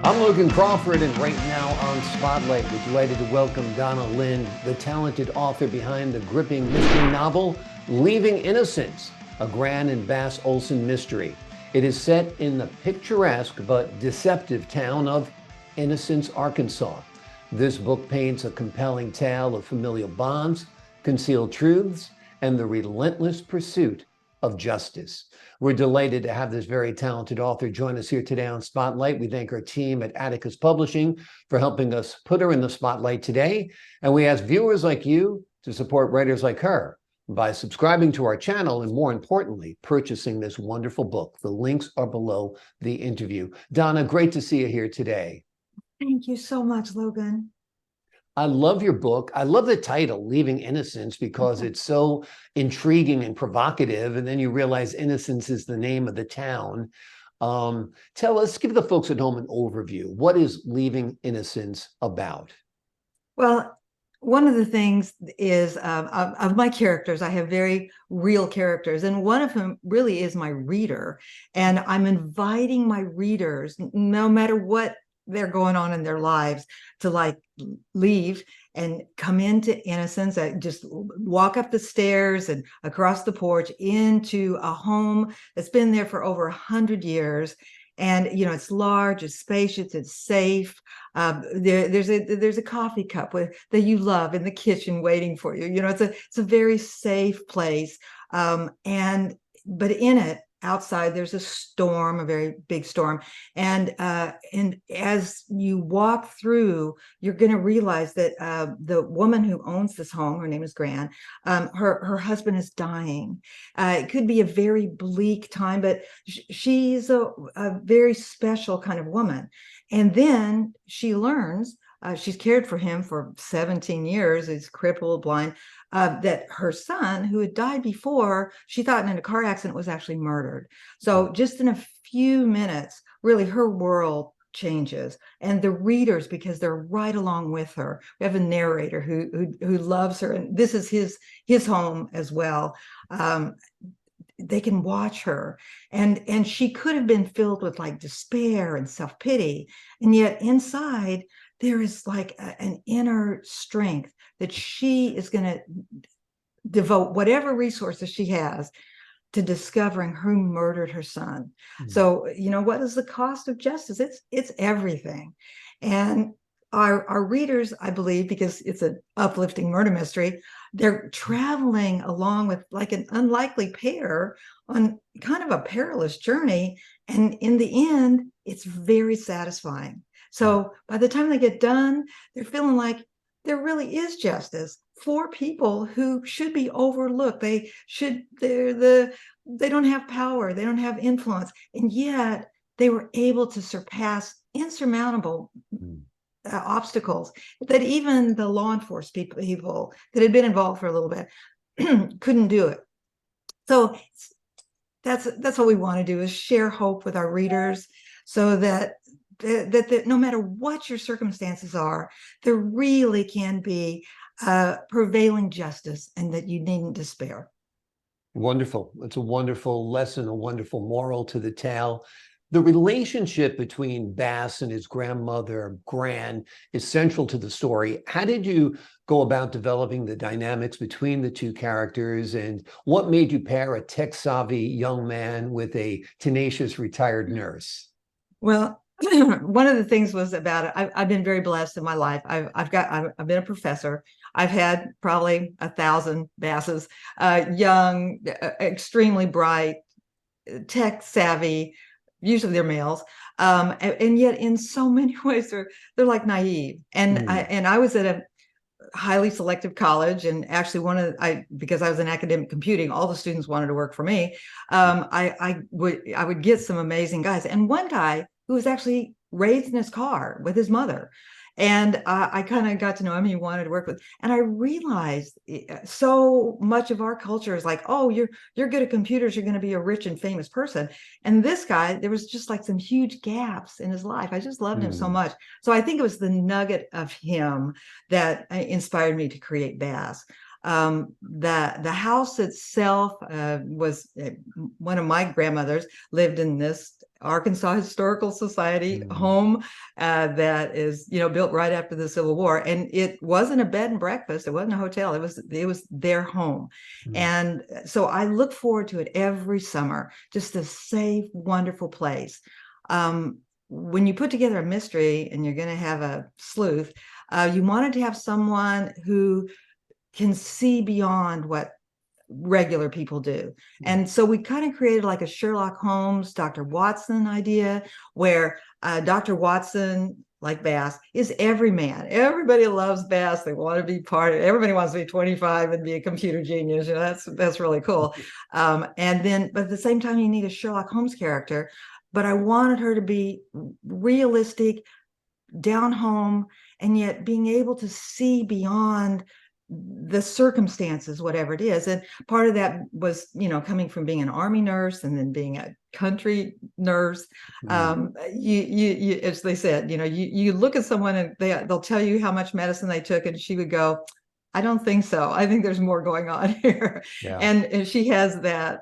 I'm Logan Crawford, and right now on Spotlight, we're delighted to welcome Donna Lynd, the talented author behind the gripping mystery novel, Leaving Innocence, a Gran and Bass Olson mystery. It is set in the picturesque but deceptive town of Innocence, Arkansas. This book paints a compelling tale of familial bonds, concealed truths, and the relentless pursuit of justice. We're delighted to have this very talented author join us here today on Spotlight. We thank our team at Atticus Publishing for helping us put her in the spotlight today. And we ask viewers like you to support writers like her by subscribing to our channel and, more importantly, purchasing this wonderful book. The links are below the interview. Donna, great to see you here today. Thank you so much, Logan. I love your book. I love the title, Leaving Innocence, because it's so intriguing and provocative. And then you realize Innocence is the name of the town. Give the folks at home an overview. What is Leaving Innocence about? Well, one of the things is of my characters, I have very real characters, and one of them really is my reader. And I'm inviting my readers, no matter what they're going on in their lives, to leave and come into Innocence, just walk up the stairs and across the porch into a home that's been there for over 100 years. And it's large, it's spacious, it's safe. There's a coffee cup that you love in the kitchen waiting for you. It's a very safe place. But in it, outside, there's a storm, a very big storm. And as you walk through, you're going to realize that the woman who owns this home, her name is Gran, her husband is dying. It could be a very bleak time, but she's a very special kind of woman. And then she learns, she's cared for him for 17 years, he's crippled, blind, that her son, who had died before, she thought in a car accident, was actually murdered. So just in a few minutes, really, her world changes. And the readers, because they're right along with her, we have a narrator who loves her, and this is his home as well. They can watch her, and she could have been filled with despair and self-pity, and yet inside there is an inner strength that she is going to devote whatever resources she has to discovering who murdered her son. So, what is the cost of justice? It's everything. And our readers, I believe, because it's an uplifting murder mystery, they're traveling along with an unlikely pair on kind of a perilous journey. And in the end, it's very satisfying. So by the time they get done, they're feeling like there really is justice for people who should be overlooked. They don't have power, they don't have influence, and yet they were able to surpass insurmountable obstacles that even the law enforcement people that had been involved for a little bit couldn't do it. So that's what we want to do, is share hope with our readers, so that no matter what your circumstances are, there really can be prevailing justice, and that you needn't despair. Wonderful. It's a wonderful lesson, a wonderful moral to the tale. The relationship between Bass and his grandmother, Gran, is central to the story. How did you go about developing the dynamics between the two characters, and what made you pair a tech-savvy young man with a tenacious retired nurse? Well, one of the things was about it. I've been very blessed in my life. I've been a professor. I've had probably 1,000 Basses, young, extremely bright, tech savvy. Usually they're males, and yet in so many ways they're naive. And I was at a highly selective college, and actually because I was in academic computing, all the students wanted to work for me. I would get some amazing guys, and one guy who was actually raised in his car with his mother. And I kind of got to know him. He wanted to work with, and I realized so much of our culture is oh, you're good at computers, you're going to be a rich and famous person. And this guy, there was just some huge gaps in his life. I just loved him so much. So I think it was the nugget of him that inspired me to create Bass. The house itself was one of my grandmothers lived in this Arkansas Historical Society home that is, built right after the Civil War, and it wasn't a bed and breakfast. It wasn't a hotel. It was their home, and so I look forward to it every summer. Just a safe, wonderful place. When you put together a mystery and you're going to have a sleuth, you wanted to have someone who can see beyond what regular people do. And so we kind of created like a Sherlock Holmes, Dr. Watson idea, where Dr. Watson, like Bass, is every man. Everybody loves Bass. They want to be part of it. Everybody wants to be 25 and be a computer genius. That's really cool. But at the same time, you need a Sherlock Holmes character. But I wanted her to be realistic, down home, and yet being able to see beyond the circumstances, whatever it is. And part of that was, coming from being an Army nurse and then being a country nurse. You, as they said, you look at someone and they'll tell you how much medicine they took, and she would go, I don't think so. I think there's more going on here. Yeah. And she has that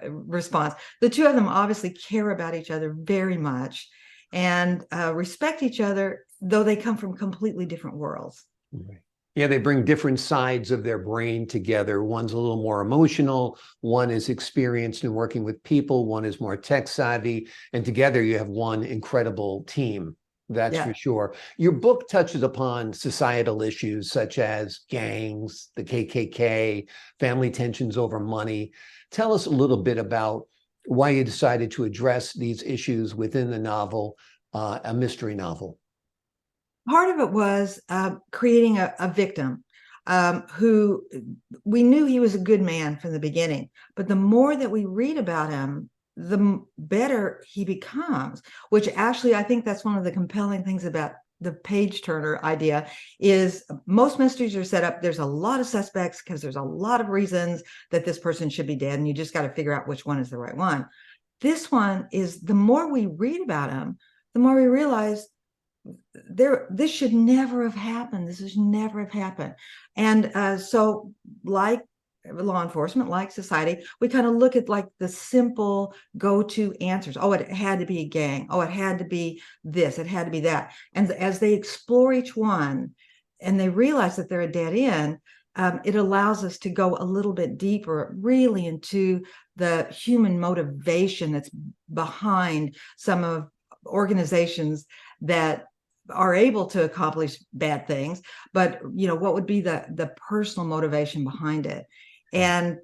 response. The two of them obviously care about each other very much and respect each other, though they come from completely different worlds. Right. Yeah, they bring different sides of their brain together. One's a little more emotional, one is experienced in working with people, one is more tech savvy, and together you have one incredible team. That's for sure. Your book touches upon societal issues such as gangs, the KKK, family tensions over money. Tell us a little bit about why you decided to address these issues within the novel, a mystery novel. Part of it was creating a victim who we knew he was a good man from the beginning, but the more that we read about him, the better he becomes, which actually I think that's one of the compelling things about the page turner idea is most mysteries are set up. There's a lot of suspects because there's a lot of reasons that this person should be dead, and you just got to figure out which one is the right one. This one is, the more we read about him, the more we realize this should never have happened. This should never have happened. And so like law enforcement, like society, we kind of look at like the simple go-to answers. Oh, it had to be a gang. Oh, it had to be this. It had to be that. And as they explore each one and they realize that they're a dead end, it allows us to go a little bit deeper, really into the human motivation that's behind some of organizations that are able to accomplish bad things, but what would be the personal motivation behind it. And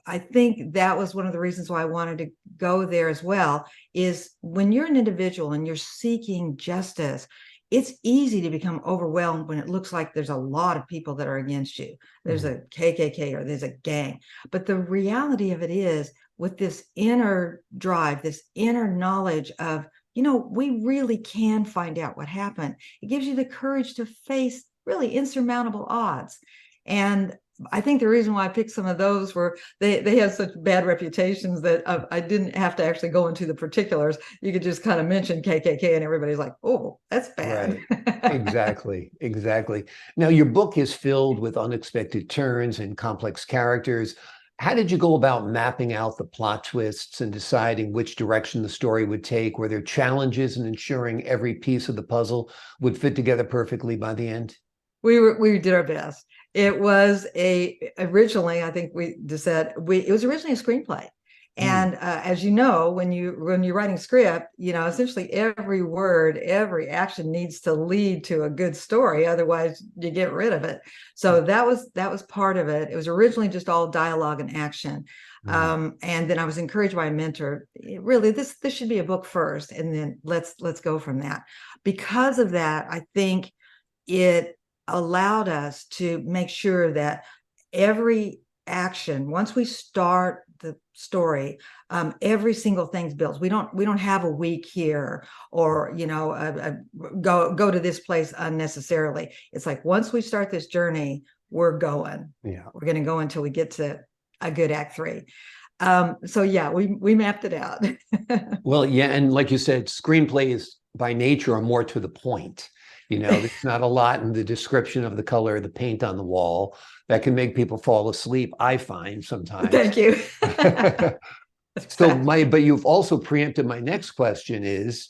I think that was one of the reasons why I wanted to go there as well, is when you're an individual and you're seeking justice, it's easy to become overwhelmed when it looks like there's a lot of people that are against you. There's a KKK or there's a gang. But the reality of it is, with this inner drive, this inner knowledge of, we really can find out what happened. It gives you the courage to face really insurmountable odds. And I think the reason why I picked some of those were they have such bad reputations that I didn't have to actually go into the particulars. You could just kind of mention KKK and everybody's like, oh, that's bad. Right. Exactly. Now, your book is filled with unexpected turns and complex characters. How did you go about mapping out the plot twists and deciding which direction the story would take? Were there challenges in ensuring every piece of the puzzle would fit together perfectly by the end? We did our best. It was originally, I think we just said, it was originally a screenplay. And as you know, when you're writing script, essentially every word, every action needs to lead to a good story. Otherwise, you get rid of it. So that was part of it. It was originally just all dialogue and action. And then I was encouraged by a mentor. Really, this should be a book first, and then let's go from that. Because of that, I think it allowed us to make sure that every action, once we start the story, every single thing's built. We don't have a week here, or go to this place unnecessarily. It's like, once we start this journey, we're going. Yeah, we're going to go until we get to a good act 3. So yeah, we mapped it out. Well, yeah, and like you said, screenplays by nature are more to the point. There's not a lot in the description of the color of the paint on the wall. that can make people fall asleep, I find sometimes. Thank you. So Exactly. but you've also preempted my next question is,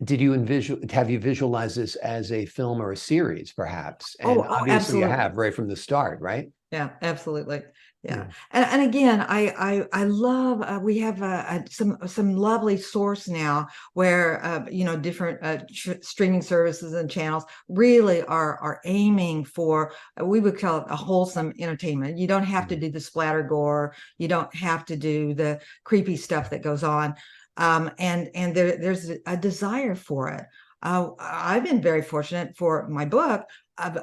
have you visualized this as a film or a series, perhaps? And Oh, obviously you absolutely. have right from the start, right? Yeah, absolutely. Yeah. Yeah. And again, I love we have some lovely source now where different streaming services and channels really are aiming for we would call it a wholesome entertainment. You don't have to do the splatter gore, you don't have to do the creepy stuff that goes on. And there's a desire for it. I've been very fortunate for my book.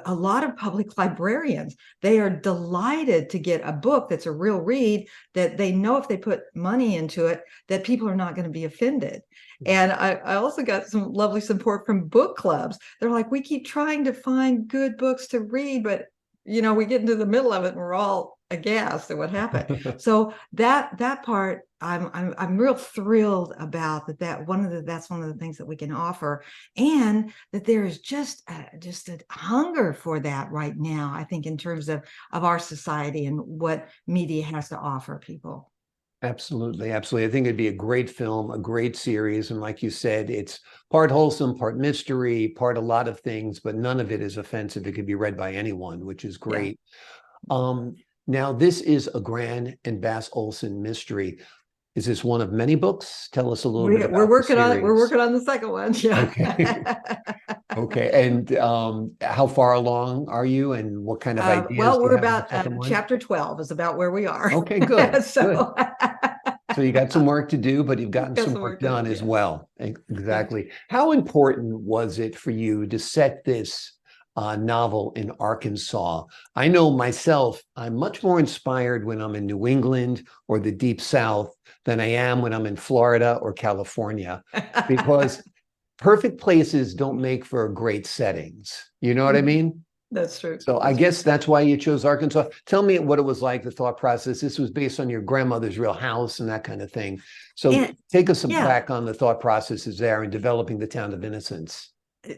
A lot of public librarians, they are delighted to get a book that's a real read, that they know if they put money into it, that people are not going to be offended. And I also got some lovely support from book clubs. They're like, we keep trying to find good books to read, but we get into the middle of it and we're all aghast at what happened. So that part, I'm real thrilled about that. That's one of the things that we can offer, and that there is just a hunger for that right now, I think, in terms of our society and what media has to offer people. Absolutely, absolutely. I think it'd be a great film, a great series. And like you said, it's part wholesome, part mystery, part a lot of things, but none of it is offensive. It could be read by anyone, which is Yeah. great. Um, Now this is a Gran and Bass Olson mystery. Is this one of many books? Tell us a little bit We're about the working on it. We're series. working on the second one. Yeah. Okay. Okay. And how far along are you, and what kind of ideas Well, do you we're have for the about second one? chapter 12 is about where we are. Okay, good, good. So So you got some work to do, but you've gotten got some some work work to do. done as Yeah. well. Yeah. Exactly. How important was it for you to set this novel in Arkansas? I know myself, I'm much more inspired when I'm in New England or the Deep South than I am when I'm in Florida or California, because perfect places don't make for great settings. You know what I mean? That's true. So I That's true. guess that's why you chose Arkansas. Tell me what it was like, the thought process. This was based on your grandmother's real house and that kind of thing. So And take us yeah, back on the thought processes there in developing the town of Innocence.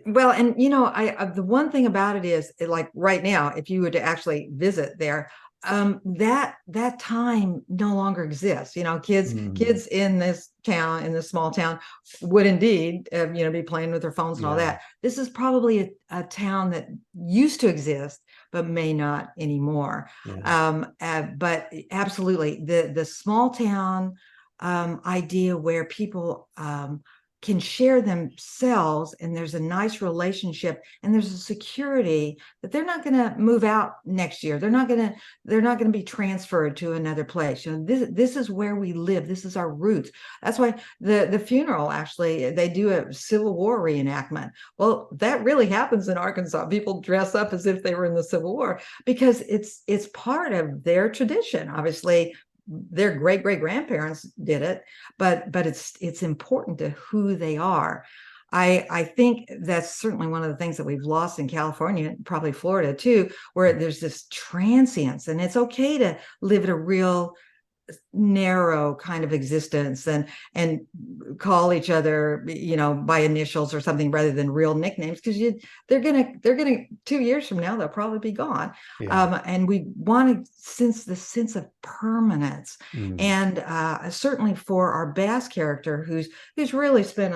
well, and the one thing about it is, like right now, if you were to actually visit there, that time no longer exists. Mhm. Kids in this town, in this small town, would indeed, be playing with their phones and all Yeah, that. This is probably a town that used to exist, but may not anymore. yeah. But absolutely, the small town idea where people can share themselves, and there's a nice relationship, and there's a security that they're not going to move out next year. They're not going to be transferred to another place. This is where we live. This is our roots. That's why the funeral, actually, they do a Civil War reenactment. Well, that really happens in Arkansas. People dress up as if they were in the Civil War because it's part of their tradition. Obviously, their great grandparents did it, but it's important to who they are. I think that's certainly one of the things that we've lost in California, probably Florida too, where there's this transience, and it's okay to live at a real narrow kind of existence, and call each other by initials or something rather than real nicknames, because they're gonna 2 years from now they'll probably be gone. Yeah. And we want to sense the sense of permanence. Mm. And certainly for our Bass character, who's really spent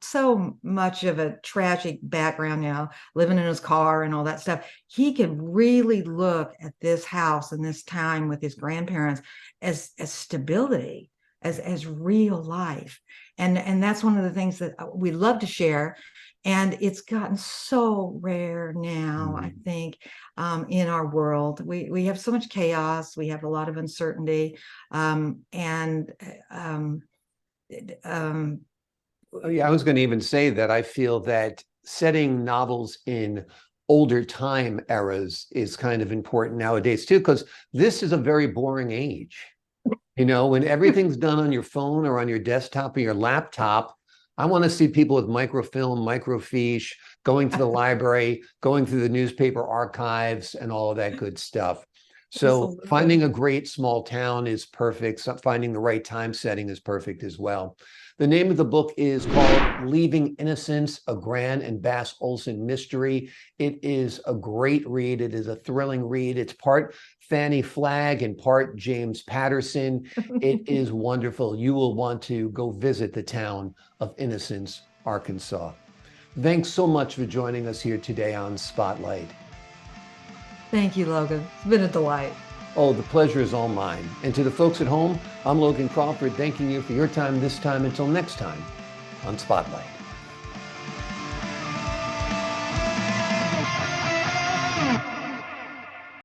so much of a tragic background now, living in his car and all that stuff, he can really look at this house and this time with his grandparents as stability, as real life. And that's one of the things that we love to share. And it's gotten so rare now, I Mm. think, in our world. We have so much chaos, we have a lot of uncertainty, and um, Oh, yeah, I was going to even say that I feel that setting novels in older time eras is kind of important nowadays too, because this is a very boring age. When everything's done on your phone or on your desktop or your laptop, I want to see people with microfilm, microfiche, going to the library, going through the newspaper archives and all of that good stuff. So Absolutely. finding a great small town is perfect. So finding the right time setting is perfect as well. The name of the book is called Leaving Innocence, a Gran and Bass Olson mystery. It is a great read. It is a thrilling read. It's part Fannie Flagg and part James Patterson. It is wonderful. You will want to go visit the town of Innocence, Arkansas. Thanks so much for joining us here today on Spotlight. Thank you, Logan. It's been a delight. Oh, the pleasure is all mine. And to the folks at home, I'm Logan Crawford, thanking you for your time this time. Until next time on Spotlight.